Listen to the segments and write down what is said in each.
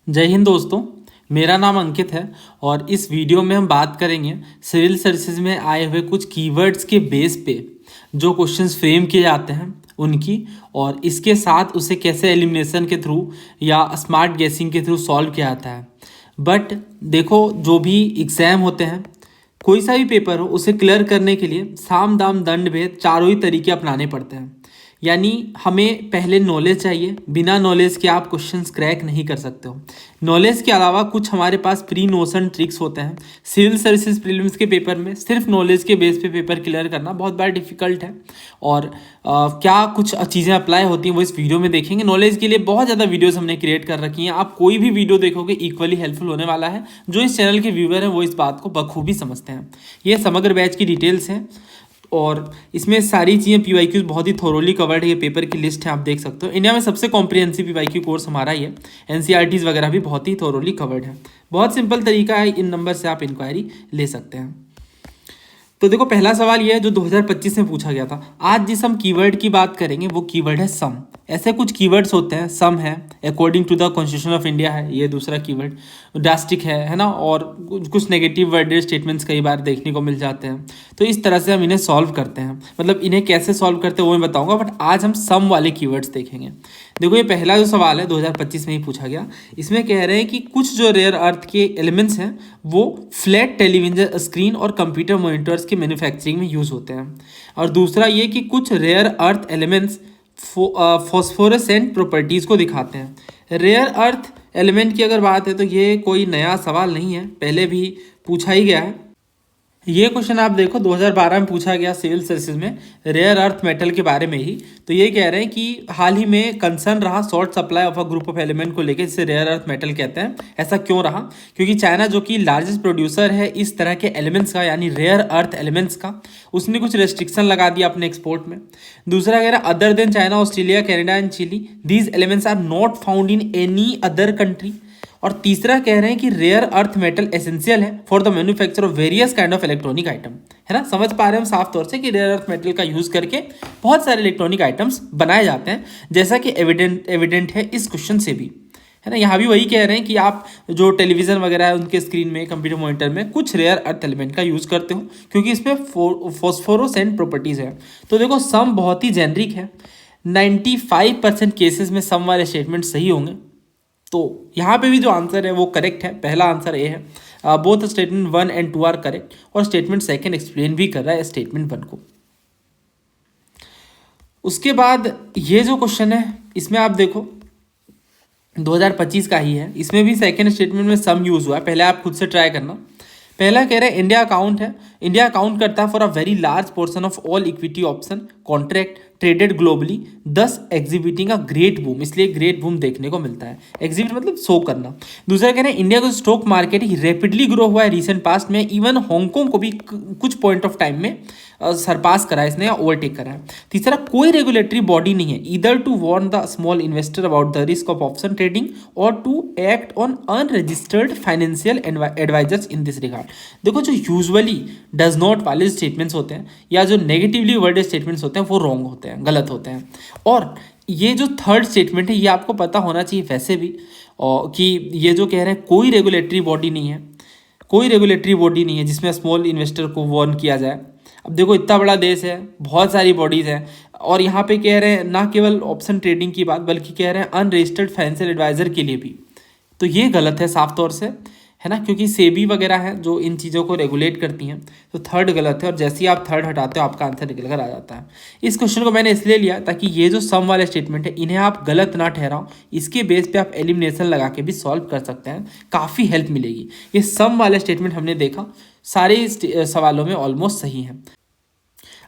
जय हिंद दोस्तों। मेरा नाम अंकित है और इस वीडियो में हम बात करेंगे सिविल सर्विसेज में आए हुए कुछ कीवर्ड्स के बेस पे जो क्वेश्चंस फ्रेम किए जाते हैं उनकी, और इसके साथ उसे कैसे एलिमिनेशन के थ्रू या स्मार्ट गैसिंग के थ्रू सॉल्व किया जाता है। बट देखो, जो भी एग्ज़ाम होते हैं, कोई सा भी पेपर हो, उसे क्लियर करने के लिए साम दाम दंड भेद चारों ही तरीके अपनाने पड़ते हैं। यानी हमें पहले नॉलेज चाहिए, बिना नॉलेज के आप क्वेश्चंस क्रैक नहीं कर सकते हो। नॉलेज के अलावा कुछ हमारे पास प्री नोशन ट्रिक्स होते हैं। सिविल सर्विसेज प्रीलिम्स के पेपर में सिर्फ नॉलेज के बेस पे पेपर क्लियर करना बहुत बार डिफिकल्ट है, और क्या कुछ चीज़ें अप्लाई होती हैं वो इस वीडियो में देखेंगे। नॉलेज के लिए बहुत ज़्यादा वीडियोस हमने क्रिएट कर रखी हैं, आप कोई भी वीडियो देखोगे इक्वली हेल्पफुल होने वाला है। जो इस चैनल के व्यूअर हैं वो इस बात को बखूबी समझते हैं। ये समग्र बैच की डिटेल्स हैं और इसमें सारी चीज़ें पीवाईक्यूज बहुत ही थोरोली कवर्ड है। ये पेपर की लिस्ट है, आप देख सकते हो। इंडिया में सबसे कॉम्प्रिहेंसिव पीवाईक्यू कोर्स हमारा ही है। एनसीईआरटीज़ वगैरह भी बहुत ही थोरोली कवर्ड है। बहुत सिंपल तरीका है, इन नंबर से आप इंक्वायरी ले सकते हैं। तो देखो, पहला सवाल ये है जो 2025 में पूछा गया था। आज जिस हम कीवर्ड की बात करेंगे वो कीवर्ड है सम। ऐसे कुछ कीवर्ड्स होते हैं, सम है, according to the constitution of India है ये दूसरा कीवर्ड, ड्रास्टिक है ना, और कुछ नेगेटिव वर्डेड स्टेटमेंट्स कई बार देखने को मिल जाते हैं। तो इस तरह से हम इन्हें सॉल्व करते हैं, मतलब इन्हें कैसे सॉल्व करते हैं वो मैं बताऊंगा, बट आज हम सम वाले कीवर्ड्स देखेंगे। देखो, ये पहला जो सवाल है 2025 में ही पूछा गया। इसमें कह रहे हैं कि कुछ जो रेयर अर्थ के एलिमेंट्स हैं वो फ्लैट टेलीविजन स्क्रीन और कंप्यूटर मॉनिटर्स के मैन्युफैक्चरिंग में यूज़ होते हैं। और दूसरा ये कि कुछ rare earth elements phosphorescent properties को दिखाते हैं। रेयर अर्थ एलिमेंट की अगर बात है तो ये कोई नया सवाल नहीं है, पहले भी पूछा ही गया है। ये क्वेश्चन आप देखो 2012 में पूछा गया सिविल सर्विसेज में, रेयर अर्थ मेटल के बारे में ही। तो ये कह रहे हैं कि हाल ही में कंसर्न रहा short supply of a group of element को लेकर, जिसे रेयर अर्थ मेटल कहते हैं। ऐसा क्यों रहा? क्योंकि चाइना जो कि लार्जेस्ट प्रोड्यूसर है इस तरह के एलिमेंट्स का, यानी रेयर अर्थ एलिमेंट्स का, उसने कुछ रेस्ट्रिक्शन लगा दिया अपने एक्सपोर्ट में। दूसरा कह रहा है other than China, Australia, Canada and Chile, these elements are not found in any other country. और तीसरा कह रहे हैं कि रेयर अर्थ मेटल एसेंशियल है for the manufacture of various kind of electronic item. है ना, समझ पा रहे हैं हम साफ तौर से कि रेयर अर्थ मेटल का यूज करके बहुत सारे इलेक्ट्रॉनिक आइटम्स बनाए जाते हैं, जैसा कि एविडेंट है इस क्वेश्चन से भी। है ना, यहाँ भी वही कह रहे हैं कि आप जो टेलीविजन वगैरह है उनके स्क्रीन में, कंप्यूटर मॉनिटर में कुछ रेयर अर्थ एलिमेंट का यूज़ करते हो, क्योंकि इसमें फॉस्फोरोसेंट प्रॉपर्टीज़ है। तो देखो, सम बहुत ही जेनरिक है। 95% केसेस में सम वाले स्टेटमेंट सही होंगे। तो यहाँ पे भी जो आंसर है वो करेक्ट है। पहला आंसर ए है। Both statement 1 and 2 are correct, और स्टेटमेंट सेकंड एक्सप्लेन भी कर रहा है स्टेटमेंट 1 को। उसके बाद ये जो क्वेश्चन है इसमें आप देखो 2025 का ही है, इसमें भी सेकंड स्टेटमेंट में सम यूज़ हुआ है। पहले आप खुद से ट्राई करना। पहला कह रहे हैं इंडिया अकाउंट है, इंडिया अकाउंट करता है for a very large portion of all equity option contract traded globally, दस एग्जिबिटिंग अ ग्रेट बूम, इसलिए ग्रेट बूम देखने को मिलता है। एग्जिबिट मतलब शो करना। दूसरा कह रहे हैं इंडिया का स्टॉक मार्केट ही रैपिडली ग्रो हुआ है रिसेंट पास्ट में, इवन हांगकांग को भी कुछ पॉइंट ऑफ टाइम में सरपास करा है इसने या ओवरटेक करा है। तीसरा, कोई रेगुलेटरी बॉडी नहीं है either to warn the small investor about the risk of option trading और to act on unregistered financial advisors in this regard. देखो, जो यूजुअली डज नॉट वाले स्टेटमेंट्स होते हैं या जो नेगेटिवली वर्डेड स्टेटमेंट्स होते हैं वो रॉन्ग होते हैं, गलत होते हैं। और ये जो थर्ड स्टेटमेंट है ये आपको पता होना चाहिए वैसे भी, और कि ये जो कह रहे हैं कोई रेगुलेटरी बॉडी नहीं है, कोई रेगुलेटरी बॉडी नहीं है जिसमें स्मॉल इन्वेस्टर को वार्न किया जाए। अब देखो, इतना बड़ा देश है, बहुत सारी बॉडीज़ हैं, और यहाँ पे कह रहे हैं ना केवल ऑप्शन ट्रेडिंग की बात, बल्कि कह रहे हैं अनरजिस्टर्ड फाइनेंशियल एडवाइज़र के लिए भी। तो ये गलत है साफ तौर से, है ना, क्योंकि सेबी वगैरह है जो इन चीज़ों को रेगुलेट करती हैं। तो थर्ड गलत है, और जैसे ही आप थर्ड हटाते हो आपका आंसर निकल कर आ जाता है। इस क्वेश्चन को मैंने इसलिए लिया ताकि ये जो सम वाले स्टेटमेंट है इन्हें आप गलत ना ठहराओ, इसके बेस पे आप एलिमिनेशन लगा के भी सॉल्व कर सकते हैं, काफ़ी हेल्प मिलेगी। ये सम वाले स्टेटमेंट हमने देखा सारे सवालों में ऑलमोस्ट सही हैं।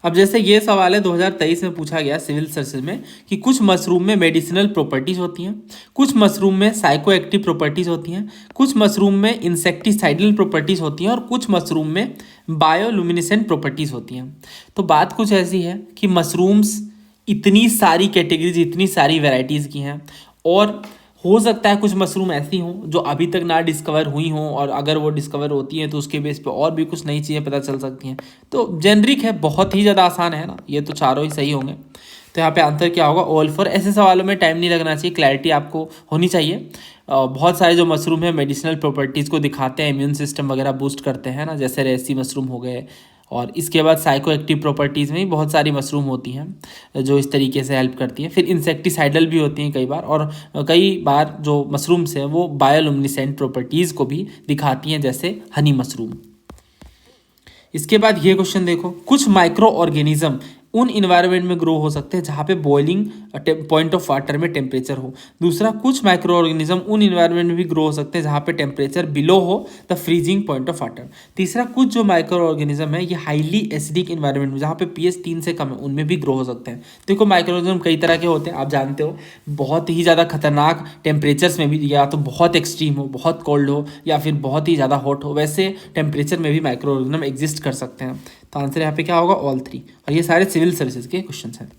अब जैसे ये सवाल है 2023 में पूछा गया सिविल सर्विसेज में कि कुछ मशरूम में मेडिसिनल प्रॉपर्टीज़ होती हैं, कुछ मशरूम में साइको एक्टिव प्रॉपर्टीज़ होती हैं, कुछ मशरूम में इंसेक्टिसाइडल प्रॉपर्टीज़ होती हैं, और कुछ मशरूम में बायोलुमिनेसेंट प्रॉपर्टीज़ होती हैं। तो बात कुछ ऐसी है कि मशरूम्स इतनी सारी कैटेगरीज, इतनी सारी वेराइटीज़ की हैं, और हो सकता है कुछ मशरूम ऐसी हों जो अभी तक ना डिस्कवर हुई हों, और अगर वो डिस्कवर होती हैं तो उसके बेस पे और भी कुछ नई चीज़ें पता चल सकती हैं। तो जेनरिक है, बहुत ही ज़्यादा आसान है ना, ये तो चारों ही सही होंगे। तो यहाँ पे आंसर क्या होगा? All for. ऐसे सवालों में टाइम नहीं लगना चाहिए, क्लैरिटी आपको होनी चाहिए। बहुत सारे जो मशरूम है मेडिसिनल प्रॉपर्टीज़ को दिखाते हैं, इम्यून सिस्टम वगैरह बूस्ट करते हैं ना, जैसे रेसी मशरूम हो गए। और इसके बाद साइको एक्टिव प्रॉपर्टीज़ में भी बहुत सारी मशरूम होती हैं जो इस तरीके से हेल्प करती हैं। फिर इंसेक्टिसाइडल भी होती हैं कई बार, और कई बार जो मशरूम्स हैं वो बायोलुमिनेसेंट प्रॉपर्टीज़ को भी दिखाती हैं, जैसे हनी मशरूम। इसके बाद ये क्वेश्चन देखो, कुछ माइक्रो ऑर्गेनिज्म उन इन्वायरमेंट में ग्रो हो सकते हैं जहाँ पे बॉइलिंग पॉइंट ऑफ वाटर में टेम्परेचर हो। दूसरा, कुछ माइक्रो ऑर्गेनिज्म उन इन्वायरमेंट में भी ग्रो हो सकते हैं जहाँ पे टेम्परेचर बिलो हो the freezing point of water. तीसरा, कुछ जो माइक्रो ऑर्गेनिज्म है ये हाईली एसिडिक इन्वायरमेंट में जहाँ पे pH 3 से कम है उनमें भी ग्रो हो सकते हैं। देखो माइक्रो ऑर्गेनिज्म कई तरह के होते हैं, आप जानते हो, बहुत ही ज़्यादा खतरनाक टेम्परेचर्स में भी, या तो बहुत एक्सट्रीम हो, बहुत कोल्ड हो, या फिर बहुत ही ज़्यादा हॉट हो, वैसे टेम्परेचर में भी माइक्रो ऑर्गेनिज्म एग्जिस्ट कर सकते हैं। तो आंसर यहाँ पे क्या होगा, ऑल 3। और ये सारे सिविल सर्विसेज के क्वेश्चन हैं।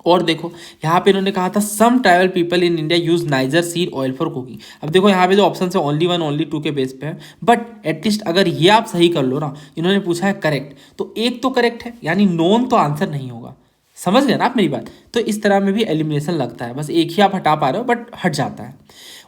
और देखो यहाँ पे इन्होंने कहा था some tribal people in India use niger seed oil for cooking. अब देखो यहाँ पे जो ऑप्शन है ओनली 1 ओनली 2 के बेस पे है, बट एटलीस्ट अगर ये आप सही कर लो ना, इन्होंने पूछा है करेक्ट, तो एक तो करेक्ट है, यानी नॉन तो आंसर नहीं होगा। समझ गए ना आप मेरी बात? तो इस तरह में भी एलिमिनेशन लगता है, बस एक ही आप हटा पा रहे हो बट हट जाता है।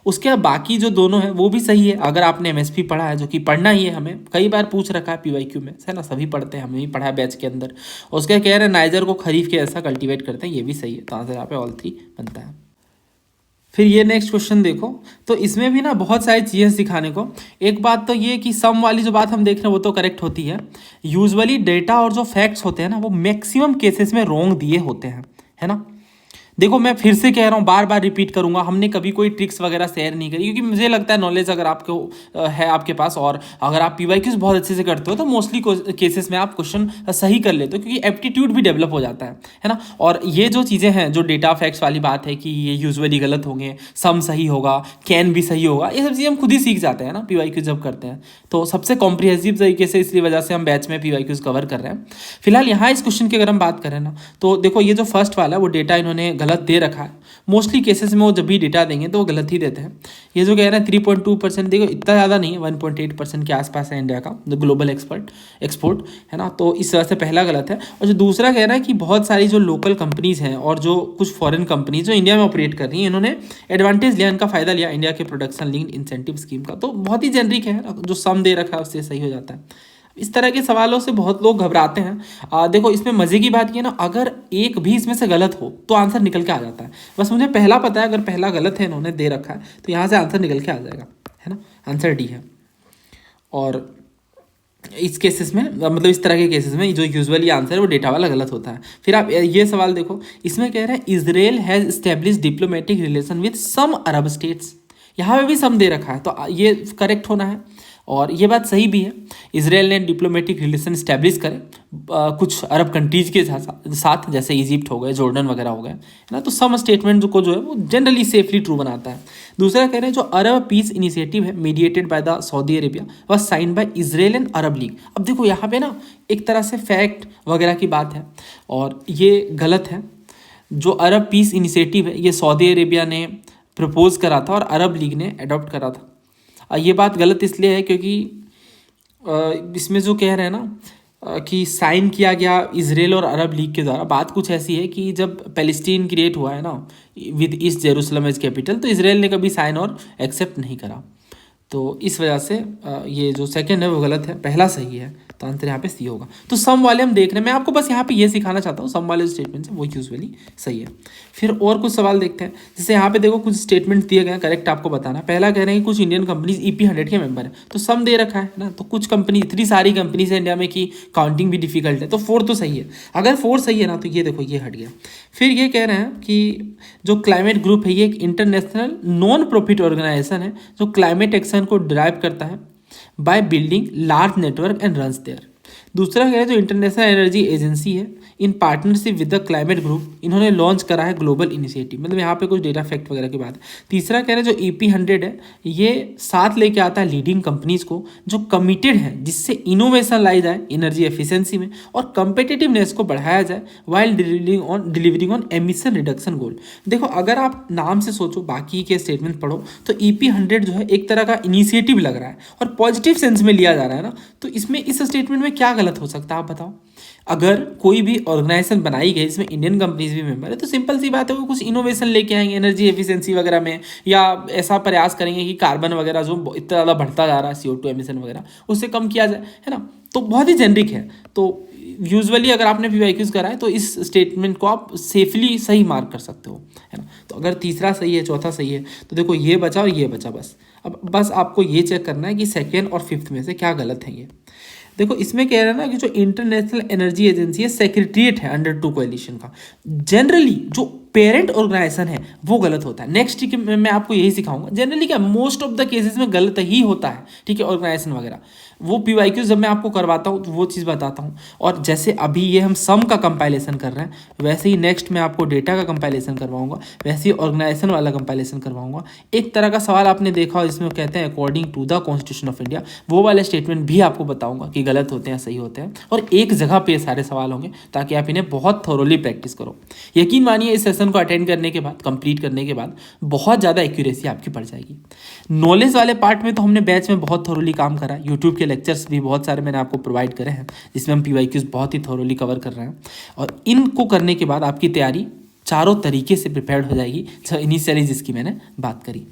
उसके बाद बाकी जो दोनों है वो भी सही है। अगर आपने एमएसपी पढ़ा है, जो कि पढ़ना ही है, हमें कई बार पूछ रखा है पीवाईक्यू में, है ना, सभी पढ़ते हैं, हमें भी पढ़ा है बैच के अंदर। उसके कह रहे हैं नाइजर को खरीफ के ऐसा कल्टीवेट करते हैं, ये भी सही है। तो आंसर यहाँ पे ऑल 3 बनता है। फिर ये नेक्स्ट क्वेश्चन देखो, तो इसमें भी ना बहुत सारी चीज़ें सिखाने को। एक बात तो ये कि सम वाली जो बात हम देख रहे हैं वो तो करेक्ट होती है। यूजुअली डेटा और जो फैक्ट्स होते हैं ना वो मैक्सिमम केसेस में रॉन्ग दिए होते हैं, है ना। देखो मैं फिर से कह रहा हूँ, बार बार रिपीट करूंगा, हमने कभी कोई ट्रिक्स वगैरह शेयर नहीं करी, क्योंकि मुझे लगता है नॉलेज अगर आपको है आपके पास, और अगर आप पीवाईक्यूज बहुत अच्छे से करते हो तो मोस्टली केसेस में आप क्वेश्चन सही कर लेते हो, क्योंकि एप्टीट्यूड भी डेवलप हो जाता है ना। और ये जो चीज़ें हैं, जो डेटा फैक्ट्स वाली बात है कि ये यूजुअली गलत होंगे, सम सही होगा, कैन भी सही होगा, ये सब चीज़ें हम खुद ही सीख जाते हैं ना पीवाईक्यू जब करते हैं। तो सबसे कॉम्प्रिहेंसिव तरीके से, इसलिए वजह से हम बैच में पीवाईक्यूज कवर कर रहे हैं। फिलहाल यहाँ इस क्वेश्चन की अगर हम बात करें ना, तो देखो ये जो फर्स्ट वाला है वो डेटा इन्होंने गलत दे रखा है। मोस्टली केसेस में वो जब भी डेटा देंगे तो वो गलत ही देते हैं। ये जो कह रहे हैं 3.2%, देखो इतना ज़्यादा नहीं है, 1.8% के आसपास है इंडिया का जो ग्लोबल एक्सपोर्ट, है ना। तो इस वजह से पहला गलत है। और जो दूसरा कह रहा है कि बहुत सारी जो लोकल कंपनीज हैं और जो कुछ फॉरेन कंपनीज जो इंडिया में ऑपरेट कर रही हैं, इन्होंने एडवांटेज लिया, इनका फायदा लिया इंडिया के प्रोडक्शन लिंक्ड इंसेंटिव स्कीम का। तो बहुत ही जेनरिक है, जो सम दे रखा है उससे सही हो जाता है। इस तरह के सवालों से बहुत लोग घबराते हैं। देखो इसमें मज़े की बात ये ना, अगर एक भी इसमें से गलत हो तो आंसर निकल के आ जाता है। बस मुझे पहला पता है, अगर पहला गलत है इन्होंने दे रखा है तो यहाँ से आंसर निकल के आ जाएगा, है ना। आंसर डी है। और इस केसेस में, मतलब इस तरह के केसेस में जो यूजुअली आंसर है वो डेटा वाला गलत होता है। फिर आप ये सवाल देखो, इसमें कह रहे हैं Israel has establish diplomatic relation with some Arab states. यहाँ पे भी सम दे रखा है, तो ये करेक्ट होना है। और ये बात सही भी है, इसराइल ने डिप्लोमेटिक रिलेशन इस्टेब्लिश करे कुछ अरब कंट्रीज के साथ, जैसे इजिप्ट हो गए, जॉर्डन वगैरह हो गए, है ना। तो सम स्टेटमेंट जो है वो जनरली सेफली ट्रू बनाता है। दूसरा कह रहे हैं जो अरब पीस इनिशिएटिव है mediated by the Saudi Arabia वह sign by Israel and Arab League. अब देखो यहाँ पे ना एक तरह से फैक्ट वगैरह की बात है और ये गलत है। जो अरब पीस इनिशिएटिव है ये सऊदी अरेबिया ने प्रपोज करा था और अरब लीग ने अडॉप्ट करा था। ये बात गलत इसलिए है क्योंकि इसमें जो कह रहे हैं ना कि साइन किया गया इजराइल और अरब लीग के द्वारा, बात कुछ ऐसी है कि जब पैलेस्टीन क्रिएट हुआ है ना with East Jerusalem as capital, तो इसराइल ने कभी साइन और एक्सेप्ट नहीं करा। तो इस वजह से ये जो सेकंड है वो गलत है, पहला सही है। तो आंसर यहाँ पे सी होगा। तो सम वाले हम देख रहे हैं, मैं आपको बस यहाँ पे ये सिखाना चाहता हूँ, सम वाले स्टेटमेंट्स हैं वो यूजुअली सही है। फिर और कुछ सवाल देखते हैं, जैसे यहाँ पे देखो कुछ स्टेटमेंट्स दिए गए हैं, करेक्ट आपको बताना। पहला कह रहे हैं कि कुछ इंडियन कंपनीज EP100 के मेंबर है, तो सम दे रखा है ना। तो कुछ कंपनी, इतनी सारी कंपनीज है इंडिया में कि काउंटिंग भी डिफिकल्ट है, तो 4 तो सही है। अगर 4 सही है ना तो ये देखो ये हट गया। फिर ये कह रहे हैं कि जो क्लाइमेट ग्रुप है ये एक इंटरनेशनल नॉन प्रॉफिट ऑर्गेनाइजेशन है जो क्लाइमेट एक्शन को ड्राइव करता है by building large network and runs there. दूसरा है जो इंटरनेशनल एनर्जी एजेंसी है in partnership with the Climate Group, इन्होंने लॉन्च करा है ग्लोबल इनिशिएटिव, मतलब यहाँ पे कुछ डेटा फैक्ट वगैरह की बात है। तीसरा कह रहे हैं जो EP100 है ये साथ लेके आता है लीडिंग कंपनीज को जो कमिटेड है जिससे इनोवेशन लाई जाए एनर्जी एफिशिएंसी में और कम्पिटिटिवनेस को बढ़ाया जाए while delivering on emission reduction goal. देखो अगर आप नाम से सोचो, बाकी के स्टेटमेंट पढ़ो, तो EP100 जो है एक तरह का इनिशिएटिव लग रहा है और पॉजिटिव सेंस में लिया जा रहा है ना। तो इसमें इस स्टेटमेंट में क्या गलत हो सकता है आप बताओ। अगर कोई भी ऑर्गेनाइजेशन बनाई गई जिसमें इंडियन कंपनीज भी मेंबर है, तो सिंपल सी बात है, वो कुछ इनोवेशन लेके आएंगे एनर्जी एफिशिएंसी वगैरह में, या ऐसा प्रयास करेंगे कि कार्बन वगैरह जो इतना ज़्यादा बढ़ता जा रहा है CO2 एमिशन वगैरह, उससे कम किया जाए, है ना। तो बहुत ही जेनरिक है। तो यूजुअली अगर आपने PYQs करा है तो इस स्टेटमेंट को आप सेफली सही मार्क कर सकते हो, है ना। तो अगर तीसरा सही है, चौथा सही है, तो देखो ये बचा और ये बचा, बस अब बस आपको ये चेक करना है कि सेकेंड और फिफ्थ में से क्या गलत है। ये देखो इसमें कह रहा है ना कि जो इंटरनेशनल एनर्जी एजेंसी है सेक्रेटरीट है अंडर 2 कोएलिशन का, जनरली जो पेरेंट ऑर्गेनाइजेशन है वो गलत होता है। नेक्स्ट कि मैं आपको यही सिखाऊंगा, जनरली क्या मोस्ट ऑफ द केसेस में गलत ही होता है, ठीक है, ऑर्गेनाइजेशन वगैरह। वो PYQ जब मैं आपको करवाता हूँ तो वो चीज़ बताता हूँ। और जैसे अभी ये हम सम का कंपाइलेशन कर रहे हैं, वैसे ही नेक्स्ट मैं आपको डेटा का कंपाइलेशन करवाऊंगा, वैसे ही ऑर्गेनाइजेशन वाला कंपाइलेशन करवाऊंगा। एक तरह का सवाल आपने देखा हो जिसमें कहते हैं according to the constitution of India, वो वाले स्टेटमेंट भी आपको बताऊंगा कि गलत होते हैं सही होते हैं, और एक जगह पे सारे सवाल होंगे ताकि आप इन्हें बहुत थोरोली प्रैक्टिस करो। यकीन मानिए इस सेशन को अटेंड करने के बाद, कंप्लीट करने के बाद बहुत ज़्यादा एक्यूरेसी आपकी बढ़ जाएगी। नॉलेज वाले पार्ट में तो हमने बैच में बहुत थोरोली काम करा, यूट्यूब के लेक्चर्स भी बहुत सारे मैंने आपको प्रोवाइड करे हैं जिसमें हम PYQs बहुत ही थोरोली कवर कर रहे हैं। और इनको करने के बाद आपकी तैयारी चारों तरीके से प्रिपेयर्ड हो जाएगी, जो इनिशियली जिसकी मैंने बात करी,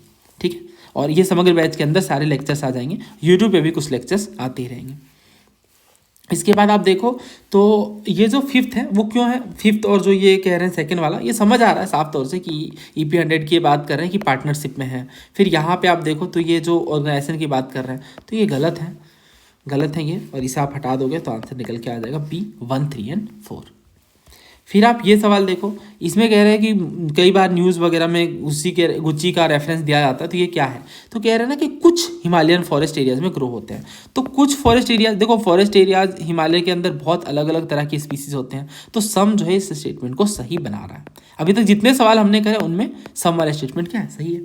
ठीक है। और ये समग्र बैच के अंदर सारे लेक्चर्स आ जाएंगे, यूट्यूब पे भी कुछ लेक्चर्स आते ही रहेंगे। इसके बाद आप देखो तो ये जो फिफ्थ है वो क्यों है फिफ्थ, और जो ये कह रहे हैं सेकंड वाला, ये समझ आ रहा है साफ तौर से कि EP 100 की बात कर रहे हैं कि पार्टनरशिप में है। फिर यहाँ पे आप देखो तो ये जो ऑर्गेनाइजेशन की बात कर रहे हैं तो ये गलत है, गलत है ये, और इसे आप हटा दोगे तो आंसर निकल के आ जाएगा B 1, 3 और 4। फिर आप ये सवाल देखो, इसमें कह रहे हैं कि कई बार न्यूज़ वगैरह में गुच्ची का रेफरेंस दिया जाता है, तो ये क्या है, तो कह रहे हैं ना कि कुछ हिमालयन फॉरेस्ट एरियाज में ग्रो होते हैं। तो कुछ फॉरेस्ट एरियाज, देखो फॉरेस्ट एरियाज हिमालय के अंदर बहुत अलग अलग तरह की स्पीसीज होते हैं, तो सम जो है इस स्टेटमेंट को सही बना रहा है। अभी तक जितने सवाल हमने करे उनमें सम वाला स्टेटमेंट क्या है, सही है।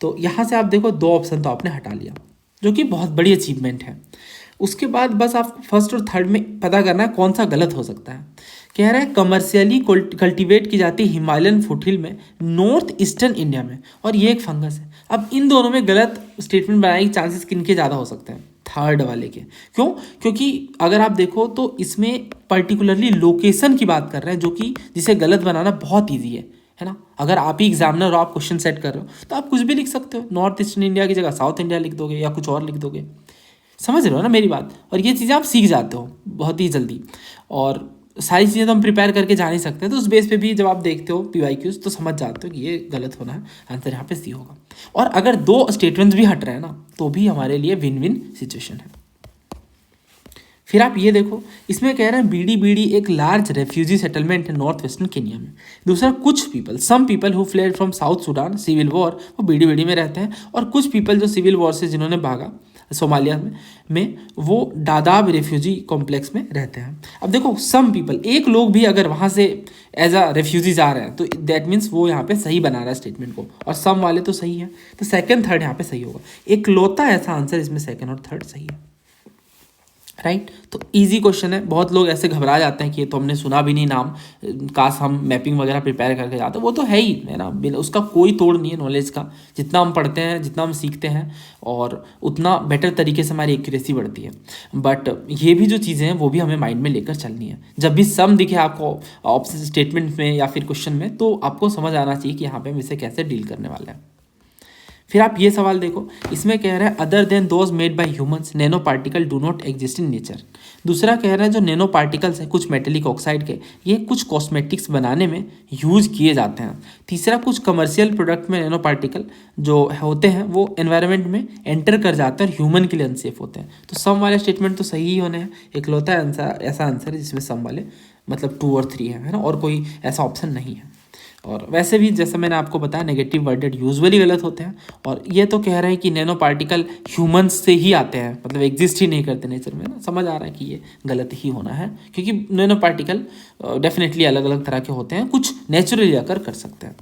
तो यहाँ से आप देखो 2 ऑप्शन तो आपने हटा लिया, जो कि बहुत बड़ी अचीवमेंट है। उसके बाद बस आपको फर्स्ट और थर्ड में पता करना है कौन सा गलत हो सकता है। कह रहा है कमर्शियली कल्टीवेट की जाती है हिमालयन फुटहिल में नॉर्थ ईस्टर्न इंडिया में, और ये एक फंगस है। अब इन दोनों में गलत स्टेटमेंट बनाने के चांसेस किनके ज़्यादा हो सकते हैं, थर्ड वाले के। क्यों? क्योंकि अगर आप देखो तो इसमें पर्टिकुलरली लोकेशन की बात कर रहे हैं, जो कि जिसे गलत बनाना बहुत ईजी है ना। अगर आप ही एग्जामिनर हो, आप क्वेश्चन सेट कर रहे हो, तो आप कुछ भी लिख सकते हो, नॉर्थ ईस्टर्न इंडिया की जगह साउथ इंडिया लिख दोगे या कुछ और लिख दोगे, समझ रहे हो ना मेरी बात। और ये चीज़ें आप सीख जाते हो बहुत ही जल्दी, और सारी चीज़ें तो हम प्रिपेयर करके जा नहीं सकते, तो उस बेस पे भी जब आप देखते हो PYQs तो समझ जाते हो कि ये गलत होना है, आंसर यहाँ पे C होगा। और अगर 2 स्टेटमेंट्स भी हट रहे हैं ना तो भी हमारे लिए विन विन सिचुएशन है। फिर आप ये देखो, इसमें कह रहे हैं BD एक लार्ज रेफ्यूजी सेटलमेंट है नॉर्थ वेस्टर्न केनिया में। दूसरा, कुछ people, some people who fled from South Sudan civil war, वो BD में रहते हैं, और कुछ पीपल जो सिविल वॉर से जिन्होंने भागा सोमालिया में वो डादाब रेफ्यूजी कॉम्प्लेक्स में रहते हैं। अब देखो सम पीपल, एक लोग भी अगर वहाँ से एज अ रेफ्यूजीज आ रहे हैं तो दैट मीन्स वो यहाँ पे सही बना रहा है स्टेटमेंट को, और सम वाले तो सही है, तो सेकंड थर्ड यहाँ पे सही होगा। एक लौता ऐसा आंसर इसमें सेकंड और थर्ड सही है, राइट। तो इजी क्वेश्चन है। बहुत लोग ऐसे घबरा जाते हैं कि ये तो हमने सुना भी नहीं नाम, काश हम मैपिंग वगैरह प्रिपेयर करके जाते, वो तो है ही है ना, उसका कोई तोड़ नहीं है नॉलेज का। जितना हम पढ़ते हैं, जितना हम सीखते हैं, और उतना बेटर तरीके से हमारी एक्यूरेसी बढ़ती है। बट ये भी जो चीज़ें हैं वो भी हमें माइंड में लेकर चलनी है। जब भी सम दिखे आपको ऑप्शन स्टेटमेंट में या फिर क्वेश्चन में, तो आपको समझ आना चाहिए कि यहाँ पे हम इसे कैसे डील करने वाले हैं। फिर आप ये सवाल देखो, इसमें कह रहा है other then those made by humans nano particle do not exist in nature. दूसरा कह रहा है जो नैनो पार्टिकल्स हैं कुछ मेटेलिक ऑक्साइड के, ये कुछ कॉस्मेटिक्स बनाने में यूज किए जाते हैं। तीसरा, कुछ कमर्शियल प्रोडक्ट में नैनो पार्टिकल जो होते हैं वो एनवायरनमेंट में एंटर कर जाते हैं और ह्यूमन के लिए अनसेफ होते हैं। तो सम वाले स्टेटमेंट तो सही ही होने हैं। इकलौता ऐसा आंसर है जिसमें सम वाले मतलब 2 और 3 है ना, और कोई ऐसा ऑप्शन नहीं है। और वैसे भी जैसा मैंने आपको बताया नेगेटिव वर्डेड यूजुअली गलत होते हैं, और ये तो कह रहे हैं कि नैनो पार्टिकल ह्यूमंस से ही आते हैं, मतलब एग्जिस्ट ही नहीं करते नेचर में ना। समझ आ रहा है कि ये गलत ही होना है, क्योंकि नैनो पार्टिकल डेफिनेटली अलग अलग तरह के होते हैं, कुछ नेचुरली आकर कर सकते हैं।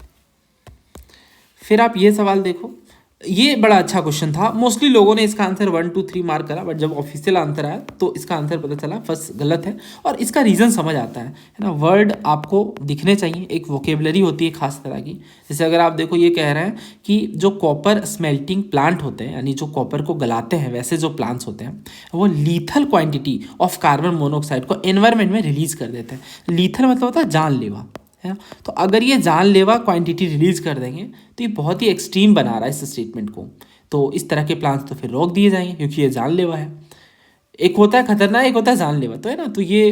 फिर आप ये सवाल देखो, ये बड़ा अच्छा क्वेश्चन था। मोस्टली लोगों ने इसका आंसर 1, 2, 3 मार्क करा, बट जब ऑफिशियल आंसर आया तो इसका आंसर पता चला फर्स्ट गलत है, और इसका रीज़न समझ आता है ना। वर्ड आपको दिखने चाहिए, एक वोकेबलरी होती है खास तरह की। जैसे अगर आप देखो, ये कह रहे हैं कि जो कॉपर स्मेल्टिंग प्लांट होते हैं, यानी जो कॉपर को गलाते हैं, वैसे जो प्लांट्स होते हैं वो lethal quantity of carbon monoxide को एनवायरमेंट में रिलीज कर देते हैं। लीथल मतलब होता है जानलेवा, है ना। तो अगर ये जानलेवा क्वांटिटी रिलीज कर देंगे तो ये बहुत ही एक्सट्रीम बना रहा है इस स्टेटमेंट को, तो इस तरह के प्लान्स तो फिर रोक दिए जाएंगे क्योंकि ये जानलेवा है। एक होता है खतरनाक, एक होता है जानलेवा, तो है ना, तो ये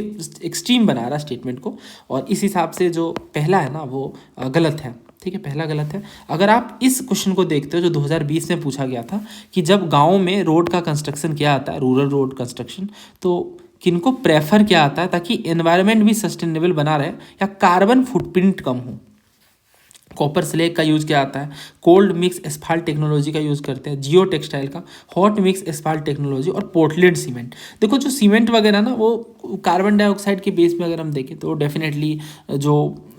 एक्सट्रीम बना रहा है स्टेटमेंट को, और इस हिसाब से जो पहला है ना वो गलत है। ठीक है, पहला गलत है। अगर आप इस क्वेश्चन को देखते हो जो 2020 में पूछा गया था कि जब गाँव में रोड का कंस्ट्रक्शन किया जाता है, रूरल रोड कंस्ट्रक्शन, तो किनको प्रेफर किया जाता है ताकि एनवायरनमेंट भी सस्टेनेबल बना रहे या कार्बन फुटप्रिंट कम हो। कॉपर स्लेग का यूज़ किया जाता है, कोल्ड मिक्स एस्फाल्ट टेक्नोलॉजी का यूज़ करते हैं, जियो टेक्सटाइल का, हॉट मिक्स एस्फाल्ट टेक्नोलॉजी, और पोर्टलैंड सीमेंट। देखो जो सीमेंट वगैरह ना वो कार्बन डाइऑक्साइड के बेस में अगर हम देखें तो डेफिनेटली जो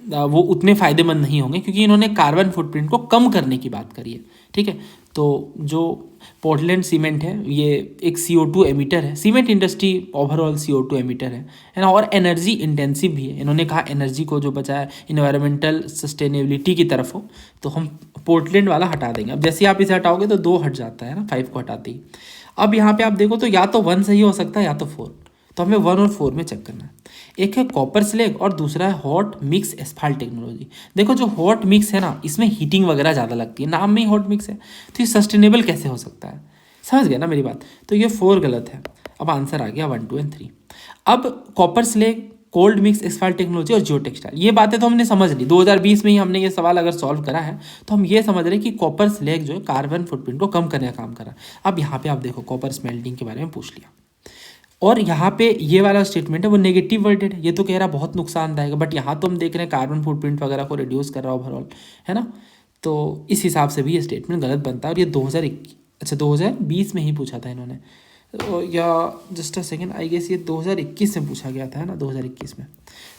वो उतने फ़ायदेमंद नहीं होंगे क्योंकि इन्होंने कार्बन फुटप्रिंट को कम करने की बात करी है। ठीक है, तो जो पोर्टलैंड सीमेंट है ये एक CO2 एमिटर है, cement industry overall CO2 emitter है ना, और एनर्जी इंटेंसिव भी है। इन्होंने कहा एनर्जी को जो बचाया इन्वायरमेंटल सस्टेनेबिलिटी की तरफ हो, तो हम पोर्टलैंड वाला हटा देंगे। अब जैसे आप इसे हटाओगे तो 2 हट जाता है ना, 5 को हटाते ही। अब यहाँ पे आप देखो तो या तो 1 सही हो सकता है या तो 4, तो हमें 1 और 4 में चेक करना है। एक है कॉपर स्लेग और दूसरा है हॉट मिक्स एस्फाल्ट टेक्नोलॉजी। देखो जो हॉट मिक्स है ना, इसमें हीटिंग वगैरह ज़्यादा लगती है, नाम में ही हॉट मिक्स है, तो ये सस्टेनेबल कैसे हो सकता है? समझ गए ना मेरी बात? तो ये 4 गलत है। अब आंसर आ गया 1, 2 और 3। अब copper slag, cold mix asphalt technology और जियो टेक्सटाइल, ये बातें तो हमने समझ ली। 2020 में ही हमने ये सवाल अगर सॉल्व करा है तो हम ये समझ रहे हैं कि कॉपर स्लेग जो है कार्बन फुटप्रिंट को कम करने का काम करा। अब यहाँ पे आप देखो कॉपर स्मेल्टिंग के बारे में पूछ लिया, और यहाँ पे ये वाला स्टेटमेंट है वो नेगेटिव वर्डेड है, ये तो कह रहा बहुत नुकसानदायक है, बट यहाँ तो हम देख रहे हैं कार्बन फुटप्रिंट वगैरह को रिड्यूस कर रहा है ओवरऑल, है ना। तो इस हिसाब से भी ये स्टेटमेंट गलत बनता है, और ये 2020 में ही पूछा था इन्होंने, या just a second, I guess ये 2021 में पूछा गया था, है ना, 2021 में।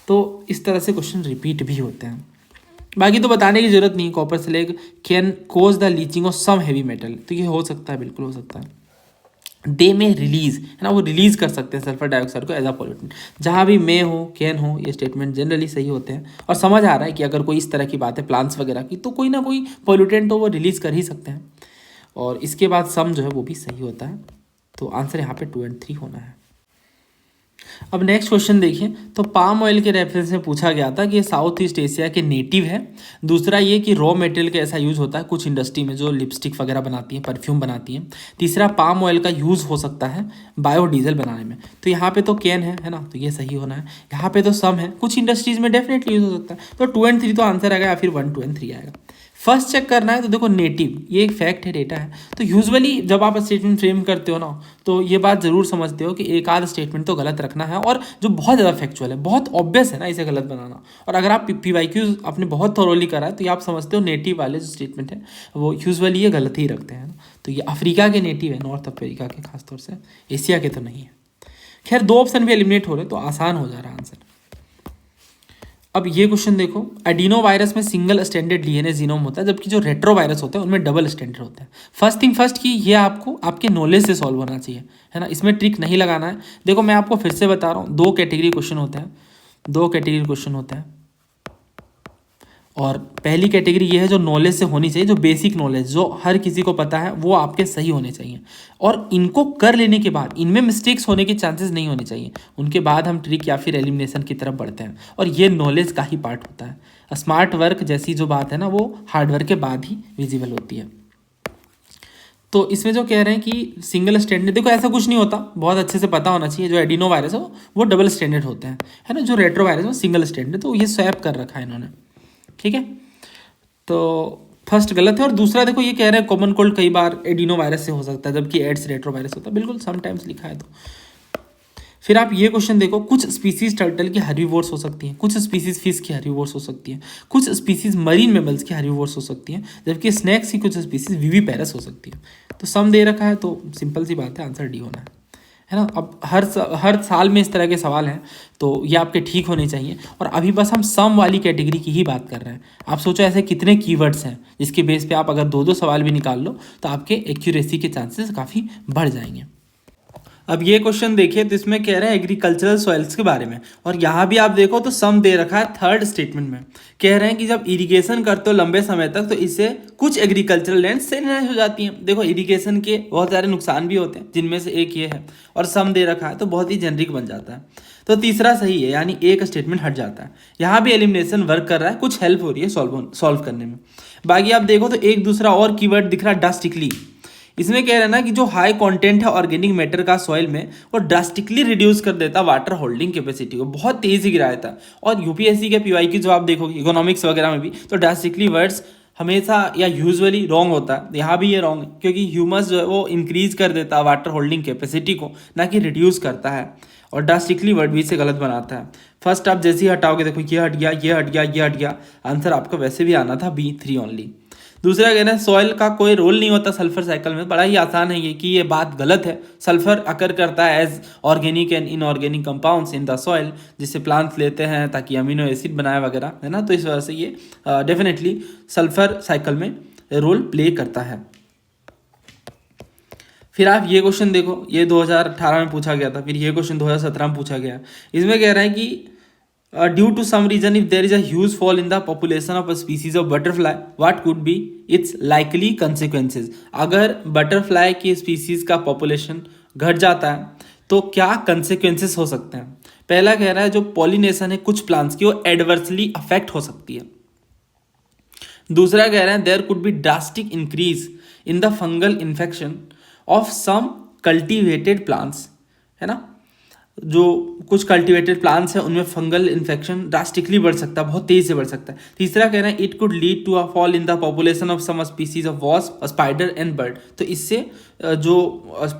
तो इस तरह से क्वेश्चन रिपीट भी होते हैं। बाकी तो बताने की जरूरत नहीं, copper slag can cause the leaching of some heavy metal, तो ये हो सकता है, बिल्कुल हो सकता है। दे में रिलीज, है ना, वो रिलीज कर सकते हैं सल्फर डाइऑक्साइड को एज अ पॉल्यूटेंट। जहाँ भी मे हो, कैन हो, ये स्टेटमेंट जनरली सही होते हैं, और समझ आ रहा है कि अगर कोई इस तरह की बात है प्लांट्स वगैरह की, तो कोई ना कोई पॉल्यूटेंट तो वो रिलीज कर ही सकते हैं। और इसके बाद सम जो है वो भी सही होता है, तो आंसर यहाँ पे 2 और 3 होना है। अब नेक्स्ट क्वेश्चन देखिए, तो पाम ऑयल के रेफरेंस में पूछा गया था कि ये साउथ ईस्ट एशिया के नेटिव है। दूसरा ये कि रॉ मटेरियल का ऐसा यूज़ होता है कुछ इंडस्ट्री में जो लिपस्टिक वगैरह बनाती हैं, परफ्यूम बनाती हैं। तीसरा पाम ऑयल का यूज़ हो सकता है बायोडीजल बनाने में, तो यहाँ पे तो कैन है ना, तो ये सही होना है। यहाँ पे तो सम है, कुछ इंडस्ट्रीज में डेफिनेटली यूज़ हो सकता है, तो 2 और 3 तो आंसर आएगा, या फिर 1, 2 और 3 आएगा। फर्स्ट चेक करना है तो देखो नेटिव, ये एक फैक्ट है, डेटा है। तो यूजुअली जब आप स्टेटमेंट फ्रेम करते हो ना, तो ये बात ज़रूर समझते हो कि एक आध स्टेटमेंट तो गलत रखना है, और जो बहुत ज़्यादा फैक्चुअल है, बहुत ऑब्वियस है ना इसे गलत बनाना। और अगर आप PYQ आपने बहुत थॉरोली करा है तो ये आप समझते हो नेटिव वाले जो स्टेटमेंट है वो यूजुअली ये गलत ही रखते हैं ना। तो ये अफ्रीका के नेटिव है, नॉर्थ अफ्रीका के खासतौर से, एशिया के तो नहीं है। खैर 2 ऑप्शन भी एलिमिनेट हो रहे तो आसान हो जा रहा है आंसर। अब ये क्वेश्चन देखो, एडिनो वायरस में सिंगल स्टैंडर्ड DNA जीनोम होता है, जबकि जो रेट्रो वायरस होता है उनमें डबल स्टैंडर्ड होता है। फर्स्ट थिंग फर्स्ट कि ये आपको आपके नॉलेज से सॉल्व होना चाहिए, है ना, इसमें ट्रिक नहीं लगाना है। देखो मैं आपको फिर से बता रहा हूँ, 2 कैटेगरी क्वेश्चन होते हैं, 2 कैटेगरी क्वेश्चन होते हैं। और पहली कैटेगरी ये है जो नॉलेज से होनी चाहिए, जो बेसिक नॉलेज जो हर किसी को पता है वो आपके सही होने चाहिए, और इनको कर लेने के बाद इनमें मिस्टेक्स होने के चांसेस नहीं होने चाहिए। उनके बाद हम ट्रिक या फिर एलिमिनेशन की तरफ बढ़ते हैं, और ये नॉलेज का ही पार्ट होता है। स्मार्ट वर्क जैसी जो बात है ना वो हार्ड वर्क के बाद ही विजिबल होती है। तो इसमें जो कह रहे हैं कि सिंगल स्टैंडर्ड, देखो ऐसा कुछ नहीं होता, बहुत अच्छे से पता होना चाहिए। जो एडिनो वायरस है वो डबल स्टैंडर्ड होते हैं, है ना, जो रेट्रो वायरस है वो सिंगल स्टैंडर्ड, तो ये स्वैप कर रखा है इन्होंने, ठीक है। तो फर्स्ट गलत है। और दूसरा देखो ये कह रहे हैं कॉमन कोल्ड कई बार एडिनो वायरस से हो सकता है, जबकि एड्स रेट्रो वायरस होता है, बिल्कुल समटाइम्स लिखा है। तो फिर आप ये क्वेश्चन देखो, कुछ स्पीसीज टर्टल की हर्बीवोर्स हो सकती हैं, कुछ स्पीसीज फिश की हर्बीवोर्स हो सकती हैं, कुछ स्पीसीज मरीन मेमल्स की हर्बीवोर्स हो सकती हैं, जबकि स्नैक्स की कुछ स्पीसीज विविपेरस हो सकती है। तो सम दे रखा है, तो सिंपल सी बात है, आंसर डी होना है ना। अब हर साल में इस तरह के सवाल हैं, तो ये आपके ठीक होने चाहिए। और अभी बस हम सम वाली कैटेगरी की ही बात कर रहे हैं। आप सोचो ऐसे कितने कीवर्ड्स हैं जिसके बेस पे आप अगर 2-2 सवाल भी निकाल लो तो आपके एक्यूरेसी के चांसेस काफ़ी बढ़ जाएंगे। अब ये क्वेश्चन देखिए, तो इसमें कह रहे हैं एग्रीकल्चरल सॉइल्स के बारे में, और यहाँ भी आप देखो तो सम दे रखा है थर्ड स्टेटमेंट में। कह रहे हैं कि जब इरिगेशन करते हो लंबे समय तक तो इससे कुछ एग्रीकल्चरल लैंड सेलिनाइज हो जाती हैं। देखो इरिगेशन के बहुत सारे नुकसान भी होते हैं, जिनमें से एक ये है, और सम दे रखा है तो बहुत ही जेनरिक बन जाता है। तो तीसरा सही है, यानी एक स्टेटमेंट हट जाता है। यहाँ भी एलिमिनेशन वर्क कर रहा है, कुछ हेल्प हो रही है सॉल्व करने में। बाकी आप देखो तो एक दूसरा और कीवर्ड दिख रहा है, ड्रास्टिकली। इसमें कह रहे हैं ना कि जो हाई कंटेंट है ऑर्गेनिक मैटर का सॉइल में, वो ड्रास्टिकली रिड्यूस कर देता वाटर होल्डिंग कैपेसिटी को, बहुत तेजी गिरा देता। और यूपीएससी के पीवाई की जो आप देखोगे इकोनॉमिक्स वगैरह में भी, तो ड्रास्टिकली वर्ड्स हमेशा या यूजुअली रॉन्ग होता है। यहाँ भी ये रॉन्ग है, क्योंकि ह्यूमस जो है वो इंक्रीज कर देता है वाटर होल्डिंग कैपेसिटी को, ना कि रिड्यूस करता है। और ड्रास्टिकली वर्ड भी इसे गलत बनाता है। फर्स्ट आप जैसे ही हटाओगे, देखो ये हट गया, ये हट गया, ये हट गया, आंसर आपका वैसे भी आना था B3 ओनली। दूसरा कहना है सॉइल का कोई रोल नहीं होता सल्फर साइकिल में, बड़ा ही आसान है ये कि ये बात गलत है। सल्फर अकर करता है as organic and inorganic compounds in the soil, जिससे प्लांट्स लेते हैं ताकि अमीनो एसिड बनाए वगैरह, है ना। तो इस वजह से ये डेफिनेटली सल्फर साइकिल में रोल प्ले करता है। फिर आप ये क्वेश्चन देखो, ये 2018 में पूछा गया था, फिर ये क्वेश्चन 2017 में पूछा गया। इसमें कह रहा है कि due to some reason if there is a huge fall in the population of a species of butterfly, what could be its likely consequences. अगर बटरफ्लाई की स्पीसीज का पॉपुलेशन घट जाता है तो क्या कंसिक्वेंसेस हो सकते हैं। पहला कह रहा है जो पॉलिनेशन है कुछ प्लांट्स की, वो एडवर्सली अफेक्ट हो सकती है। दूसरा कह रहे हैं there could be drastic increase in the fungal infection of some cultivated plants, है ना। जो कुछ कल्टिवेटेड प्लांट्स हैं उनमें फंगल इन्फेक्शन ड्रास्टिकली बढ़ सकता है, बहुत तेज से बढ़ सकता है। तीसरा कह रहे हैं it could lead to a fall in the population of some species of wasp, spider and bird. तो इससे जो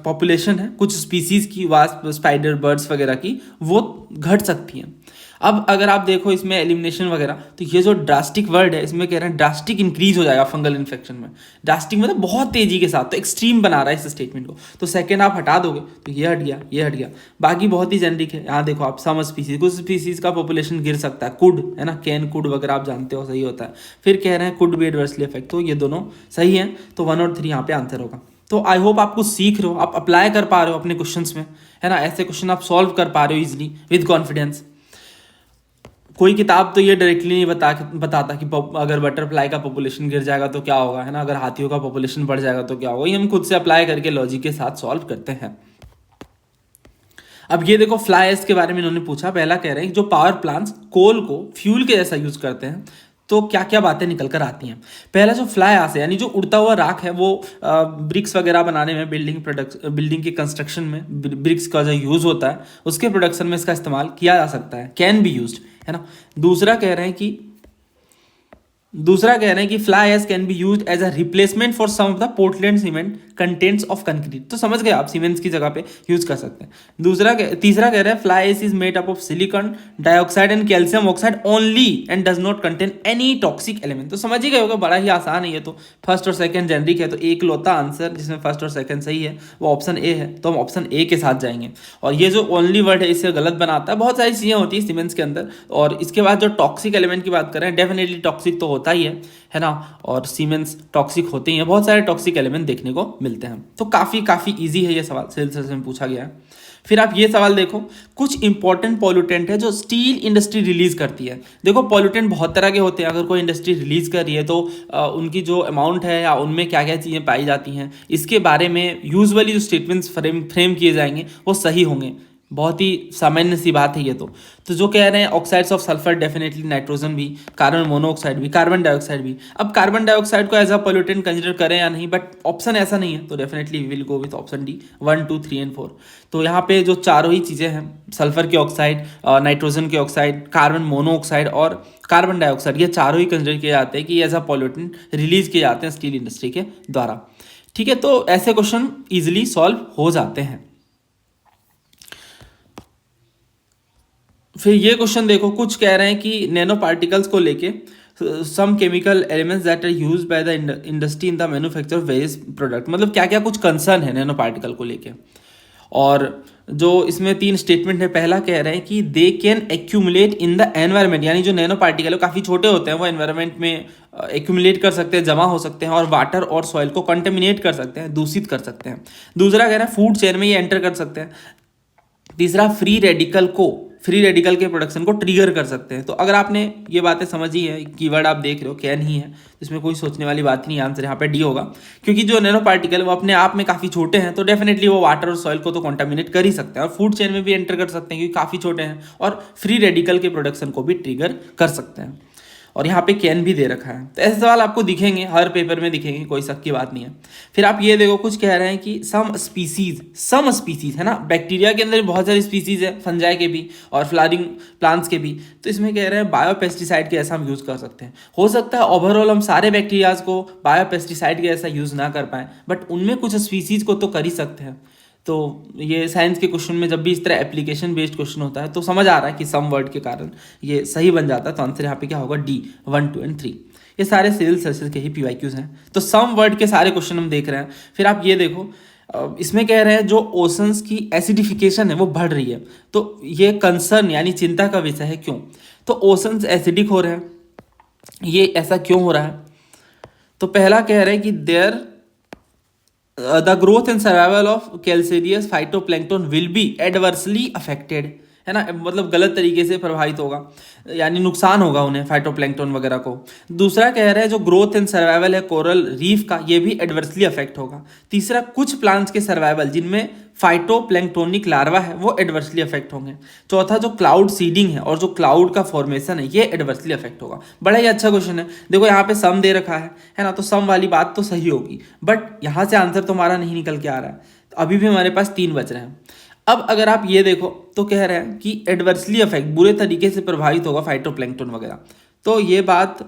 पॉपुलेशन है कुछ स्पीसीज की, वास्प, स्पाइडर, बर्ड्स वगैरह की, वो घट सकती हैं। अब अगर आप देखो इसमें एलिमिनेशन वगैरह, तो ये जो ड्रास्टिक वर्ड है इसमें कह रहे हैं ड्रास्टिक इंक्रीज हो जाएगा फंगल इन्फेक्शन में। ड्रास्टिक मतलब बहुत तेजी के साथ, तो एक्सट्रीम बना रहा है इस स्टेटमेंट को। तो सेकंड आप हटा दोगे तो ये हट गया, ये हट गया। बाकी बहुत ही जेनरिक है। यहाँ देखो आप सम स्पीसीज, कुछ स्पीसीज का पॉपुलेशन गिर सकता है, कुड, है ना, कैन, कुड वगैरह आप जानते हो, सही होता है। फिर कह रहे हैं कुड बी एडवर्सली इफेक्ट, तो ये दोनों सही हैं। तो 1 और 3 यहाँ पे आंसर होगा। तो आई होप आप कुछ सीख रहे हो, आप अप्लाई कर पा रहे हो अपने क्वेश्चंस में, है ना। ऐसे क्वेश्चन आप सॉल्व कर पा रहे हो इजिली विद कॉन्फिडेंस। कोई किताब तो ये डायरेक्टली नहीं बताता कि अगर बटरफ्लाई का पॉपुलेशन गिर जाएगा तो क्या होगा, है ना, अगर हाथियों का पॉपुलेशन बढ़ जाएगा तो क्या होगा। ये हम खुद से अप्लाई करके लॉजिक के साथ सॉल्व करते हैं। अब ये देखो फ्लाई एश के बारे में इन्होंने पूछा। पहला कह रहे हैं जो पावर प्लांट्स कोल को फ्यूल के जैसा यूज करते हैं तो क्या क्या बातें निकल कर आती हैं। पहला जो फ्लाई एश है, यानी जो उड़ता हुआ राख है, वो ब्रिक्स वगैरह बनाने में, बिल्डिंग के कंस्ट्रक्शन में ब्रिक्स का जो यूज होता है उसके प्रोडक्शन में इसका इस्तेमाल किया जा सकता है, कैन बी यूज्ड, है ना। दूसरा कह रहे हैं कि fly ash can be used as a replacement for some of the Portland cement contents of concrete. तो समझ गए आप, सीमेंट्स की जगह पे यूज कर सकते हैं। तीसरा कह रहे हैं fly ash is made up of silicon dioxide and calcium oxide only and does not contain any toxic element. तो समझ ही गए होगा, बड़ा ही आसान है ये तो। फर्स्ट और सेकंड जेनरिक है, तो एक लौता आंसर जिसमें फर्स्ट और सेकंड सही है वो ऑप्शन ए है, तो हम ऑप्शन ए के साथ जाएंगे। और ये जो ओनली वर्ड है इसे गलत बनाता है। बहुत सारी चीजें होती है सीमेंट्स के अंदर। और इसके बाद जो टॉक्सिक एलिमेंट की बात करें, डेफिनेटली टॉक्सिक तो होता ही है ना। और सीमेंट्स टॉक्सिक होते ही हैं, बहुत सारे टॉक्सिक एलिमेंट देखने को मिलते हैं। तो काफी इजी है ये सवाल, सिविल सर्विस में पूछा गया है। फिर आप ये सवाल देखो, कुछ इंपॉर्टेंट पॉल्यूटेंट है जो स्टील इंडस्ट्री रिलीज करती है। देखो पॉल्यूटेंट बहुत तरह के होते हैं, अगर कोई इंडस्ट्री रिलीज कर रही है तो उनकी जो अमाउंट है या उनमें क्या क्या चीज़ें पाई जाती हैं, इसके बारे में यूजुअली जो स्टेटमेंट्स फ्रेम किए जाएंगे वो सही होंगे। बहुत ही सामान्य सी बात है ये तो जो कह रहे हैं oxides of sulphur, definitely nitrogen भी, कार्बन मोनोऑक्साइड भी, कार्बन डाइऑक्साइड भी। अब कार्बन डाइऑक्साइड को एज अ पोल्यूटेंट कंसिडर करें या नहीं, बट ऑप्शन ऐसा नहीं है, तो definitely we will go with option D 1, 2, 3 and 4। तो यहाँ पे जो चारों ही चीज़ें हैं, सल्फर के ऑक्साइड, नाइट्रोजन के ऑक्साइड, कार्बन मोनोऑक्साइड और कार्बन डाइऑक्साइड, ये चारों ही कंसिडर किए जाते हैं कि एज अ पोल्यूटेंट रिलीज किए जाते हैं स्टील इंडस्ट्री के द्वारा। ठीक है, तो ऐसे क्वेश्चन ईजिली सॉल्व हो जाते हैं। फिर ये क्वेश्चन देखो, कुछ कह रहे हैं कि नैनो पार्टिकल्स को लेके some chemical elements that are used by the industry in the manufacture of various product. मतलब क्या क्या कुछ कंसर्न है नैनो पार्टिकल को लेके। और जो इसमें 3 स्टेटमेंट है, पहला कह रहे हैं कि they can accumulate in the environment, यानी जो नैनो पार्टिकल है काफ़ी छोटे होते हैं, वो एनवायरमेंट में एक्यूमुलेट कर सकते हैं, जमा हो सकते हैं और वाटर और सॉइल को कंटेमिनेट कर सकते हैं, दूषित कर सकते हैं। दूसरा कह रहे हैं फूड चेन में ये एंटर कर सकते हैं। तीसरा फ्री रेडिकल को फ्री रेडिकल के प्रोडक्शन को ट्रिगर कर सकते हैं। तो अगर आपने ये बातें समझी है, कीवर्ड आप देख रहे हो कैन ही है, इसमें कोई सोचने वाली बात ही नहीं, आंसर यहाँ पे डी होगा। क्योंकि जो नैनो पार्टिकल वो अपने आप में काफ़ी छोटे हैं, तो डेफिनेटली वो वाटर और सॉइल को तो कॉन्टामिनेट कर ही सकते हैं और फूड चेन में भी एंटर कर सकते हैं क्योंकि काफ़ी छोटे हैं, और फ्री रेडिकल के प्रोडक्शन को भी ट्रिगर कर सकते हैं। और यहाँ पे कैन भी दे रखा है। तो ऐसे सवाल आपको दिखेंगे, हर पेपर में दिखेंगे, कोई शक की बात नहीं है। फिर आप ये देखो, कुछ कह रहे हैं कि सम स्पीसीज है ना, बैक्टीरिया के अंदर बहुत सारी स्पीसीज है, फंजाई के भी और फ्लावरिंग प्लांट्स के भी। तो इसमें कह रहे हैं बायोपेस्टिसाइड के ऐसा हम यूज़ कर सकते हैं। हो सकता है ओवरऑल हम सारे बैक्टीरियाज को बायोपेस्टिसाइड के ऐसा यूज़ ना कर पाए, बट उनमें कुछ स्पीसीज को तो कर ही सकते हैं। तो ये साइंस के क्वेश्चन में जब भी इस तरह एप्लीकेशन बेस्ड क्वेश्चन होता है तो समझ आ रहा है कि सम वर्ड के कारण ये सही बन जाता है। तो आंसर यहाँ पे क्या होगा, डी 1, 2 एंड 3। ये सारे सिविल सर्विसेज के ही PYQs हैं। तो सम वर्ड के सारे क्वेश्चन हम देख रहे हैं। फिर आप ये देखो, इसमें कह रहे हैं जो ओशंस की एसिडिफिकेशन है वो बढ़ रही है, तो ये कंसर्न यानी चिंता का विषय है। क्यों? तो ओशंस एसिडिक हो रहे हैं, ये ऐसा क्यों हो रहा है? तो पहला कह रहे हैं कि there the growth and survival of calcareous phytoplankton will be adversely affected, है ना, मतलब गलत तरीके से प्रभावित होगा, यानी नुकसान होगा उन्हें फाइटोप्लैंक्टन वगैरह को। दूसरा कह रहे हैं जो ग्रोथ एंड सर्वाइवल है कोरल रीफ का, ये भी एडवर्सली अफेक्ट होगा। तीसरा, कुछ प्लांट्स के सर्वाइवल जिनमें फाइटोप्लैंक्टोनिक लार्वा है वो एडवर्सली अफेक्ट होंगे। चौथा, जो क्लाउड सीडिंग है और जो क्लाउड का फॉर्मेशन है ये एडवर्सली अफेक्ट होगा। बड़ा ही अच्छा क्वेश्चन है। देखो यहाँ पे सम दे रखा है ना, तो सम वाली बात तो सही होगी, बट यहाँ से आंसर तो हमारा नहीं निकल के आ रहा है। तो अभी भी हमारे पास 3 बच रहे हैं। अब अगर आप ये देखो तो कह रहे हैं कि एडवर्सली अफेक्ट, बुरे तरीके से प्रभावित होगा फाइटोप्लैंक्टन वगैरह। तो ये बात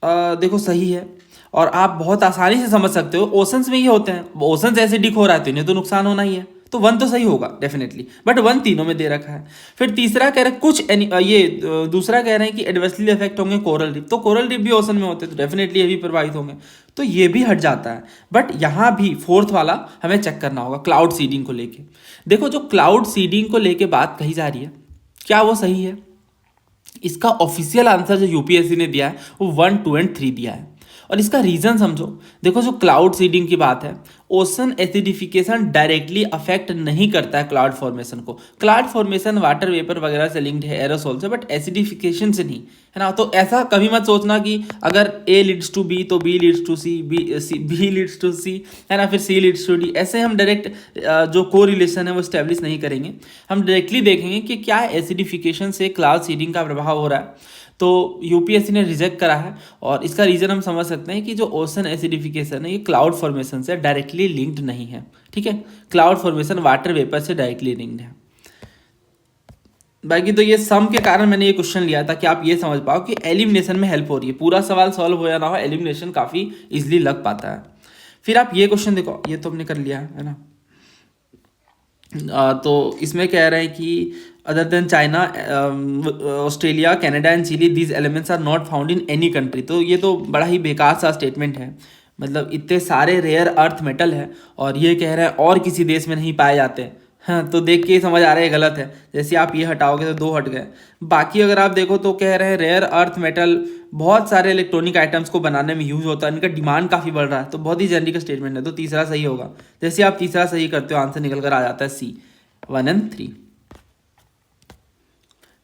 देखो सही है और आप बहुत आसानी से समझ सकते हो। ओशंस में ये होते हैं, ओशंस एसिडिक हो रहा है तो इन्हें तो नुकसान होना ही है। तो 1 तो सही होगा डेफिनेटली, बट 1 तीनों में दे रखा है। फिर तीसरा कह रहे हैं दूसरा कह रहे हैं कि एडवर्सली अफेक्ट होंगे कोरल रीफ, तो कोरल रीफ भी ओशन में होते हैं तो डेफिनेटली ये भी प्रभावित होंगे, तो ये भी हट जाता है। बट यहाँ भी 4th वाला हमें चेक करना होगा क्लाउड सीडिंग को लेके। देखो जो क्लाउड सीडिंग को लेके बात कही जा रही है, क्या वो सही है? इसका ऑफिशियल आंसर जो यूपीएससी ने दिया है वो 1, 2 एंड 3 दिया है। और इसका रीजन समझो। देखो जो क्लाउड सीडिंग की बात है, ओशन एसिडिफिकेशन डायरेक्टली अफेक्ट नहीं करता है क्लाउड फॉर्मेशन को। क्लाउड फॉर्मेशन वाटर वेपर वगैरह से लिंक्ड है, एरोसोल से, बट एसिडिफिकेशन से नहीं, है ना। तो ऐसा कभी मत सोचना कि अगर A लीड्स टू B तो B leads to C, B leads to C, है ना, फिर C लीड्स टू D। ऐसे हम डायरेक्ट जो को रिलेशन है वो स्टैब्लिश नहीं करेंगे। हम डायरेक्टली देखेंगे कि क्या एसिडिफिकेशन से क्लाउड सीडिंग का प्रभाव हो रहा है। तो यूपीएससी ने रिजेक्ट करा है और इसका रीज़न हम समझ सकते हैं कि जो ओशन एसिडिफिकेशन है ये क्लाउड फॉर्मेशन से डायरेक्टली लिंक्ड नहीं है। ठीक है, क्लाउड फॉर्मेशन वाटर वेपर से डायरेक्टली लिंक्ड है। बाकी तो ये सम के कारण मैंने ये क्वेश्चन लिया था कि आप ये समझ पाओ कि एलिमिनेशन में हेल्प हो रही है। पूरा सवाल सॉल्व हो या ना हो, एलिमिनेशन काफ़ी इजिली लग पाता है। फिर आप ये क्वेश्चन देखो, ये तो हमने कर लिया है ना। तो इसमें कह रहे हैं कि other than China, Australia, Canada and Chile, these elements are not found in any country. तो ये तो बड़ा ही बेकार सा स्टेटमेंट है। मतलब इतने सारे रेयर अर्थ मेटल है और ये कह रहे हैं और किसी देश में नहीं पाए जाते। हाँ, तो देख के ही समझ आ रहा है गलत है। जैसे आप ये हटाओगे तो 2 हट गए। बाकी अगर आप देखो तो कह रहे हैं रेयर अर्थ मेटल बहुत सारे इलेक्ट्रॉनिक आइटम्स को बनाने में यूज होता है, इनका डिमांड काफ़ी बढ़ रहा है। तो बहुत ही जेनरिक स्टेटमेंट है, तो तीसरा सही होगा। जैसे आप तीसरा सही करते हो आंसर निकल कर आ जाता है C, 1 एंड 3।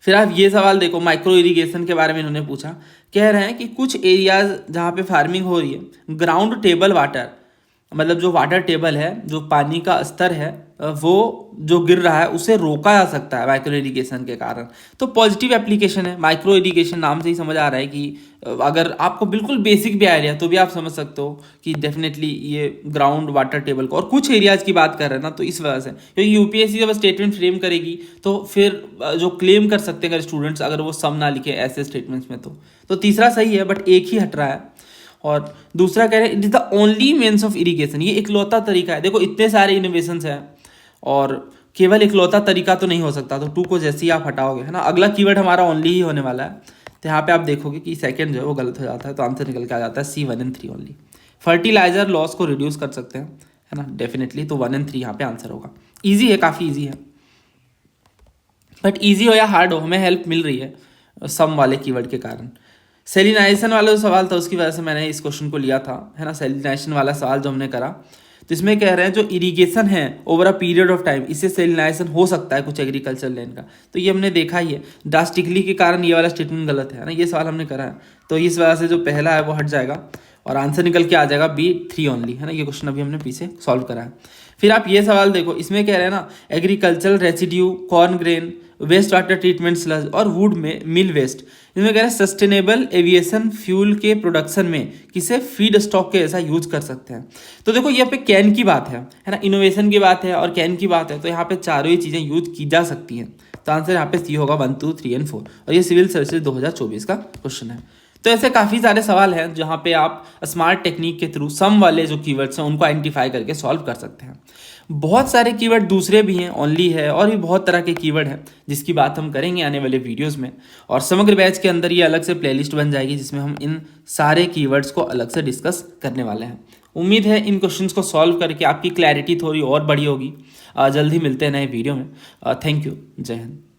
फिर आप ये सवाल देखो, माइक्रो इरिगेशन के बारे में इन्होंने पूछा। कह रहे हैं कि कुछ एरियाज जहाँ पे फार्मिंग हो रही है, ग्राउंड टेबल वाटर, मतलब जो वाटर टेबल है, जो पानी का स्तर है वो जो गिर रहा है उसे रोका जा सकता है माइक्रो इरिगेशन के कारण। तो पॉजिटिव एप्लीकेशन है। माइक्रो इरिगेशन नाम से ही समझ आ रहा है कि अगर आपको बिल्कुल बेसिक भी आइडिया तो भी आप समझ सकते हो कि डेफिनेटली ये ग्राउंड वाटर टेबल को, और कुछ एरियाज की बात कर रहे हैं ना, तो इस वजह से, क्योंकि यूपीएससी जब स्टेटमेंट फ्रेम करेगी तो फिर जो क्लेम कर सकते हैं अगर स्टूडेंट्स, अगर वो सम ना लिखे ऐसे स्टेटमेंट्स में, तो तीसरा सही है, बट एक ही हट रहा है। और दूसरा कह रहे हैं it is the only means of irrigation, ये इकलौता तरीका है। देखो इतने सारे इनोवेशंस हैं और केवल इकलौता तरीका तो नहीं हो सकता। तो 2 को जैसे ही आप हटाओगे, है ना, अगला कीवर्ड हमारा ओनली ही होने वाला है। तो यहाँ पे आप देखोगे कि सेकंड जो है वो गलत हो जाता है, तो आंसर निकल के आ जाता है C, 1 and 3 only. Fertiliser loss को रिड्यूस कर सकते हैं, है ना, डेफिनेटली। तो 1 एंड 3 यहाँ पे आंसर होगा। ईजी है, काफ़ी ईजी है, बट ईजी हो या हार्ड हो हमें हेल्प मिल रही है सम वाले कीवर्ड के कारण। सेलिनाइजेशन वाला जो सवाल था उसकी वजह से मैंने इस क्वेश्चन को लिया था, है ना। सेलिनाइजेशन वाला सवाल जो हमने करा, तो तो इसमें कह रहे हैं जो इरिगेशन है over a period of time, इससे सेलिनाइजेशन हो सकता है कुछ एग्रीकल्चर लैंड का। तो ये हमने देखा ही है, ड्रास्टिकली के कारण ये वाला स्टेटमेंट गलत है ना, ये सवाल हमने करा है। तो इस वजह से जो पहला है वो हट जाएगा और आंसर निकल के आ जाएगा B3 ओनली, है ना। ये क्वेश्चन अभी हमने पीछे सॉल्व करा है। फिर आप ये सवाल देखो, इसमें कह रहे हैं ना agricultural residue, corn grain, waste water treatment sludge और वुड में मिल वेस्ट, इसमें कह रहे हैं सस्टेनेबल एविएशन फ्यूल के प्रोडक्शन में किसे फीड स्टॉक के ऐसा यूज कर सकते हैं। तो देखो यहाँ पे कैन की बात है ना, इनोवेशन की बात है और कैन की बात है, तो यहाँ पे चारों ही चीज़ें यूज की जा सकती हैं। तो आंसर यहाँ पे सी होगा 1, 2, 3 और 4, और ये सिविल सर्विसेज 2024 का क्वेश्चन है। तो ऐसे काफ़ी सारे सवाल हैं जहाँ पे आप स्मार्ट टेक्निक के थ्रू सम वाले जो कीवर्ड्स हैं उनको आइडेंटिफाई करके सॉल्व कर सकते हैं। बहुत सारे कीवर्ड दूसरे भी हैं, ओनली है, और भी बहुत तरह के कीवर्ड हैं जिसकी बात हम करेंगे आने वाले वीडियोस में। और समग्र बैच के अंदर ये अलग से प्लेलिस्ट बन जाएगी जिसमें हम इन सारे कीवर्ड्स को अलग से डिस्कस करने वाले हैं। उम्मीद है इन क्वेश्चंस को सॉल्व करके आपकी क्लैरिटी थोड़ी और बड़ी होगी। जल्द ही मिलते हैं नए वीडियो में। Thank you. जय हिंद।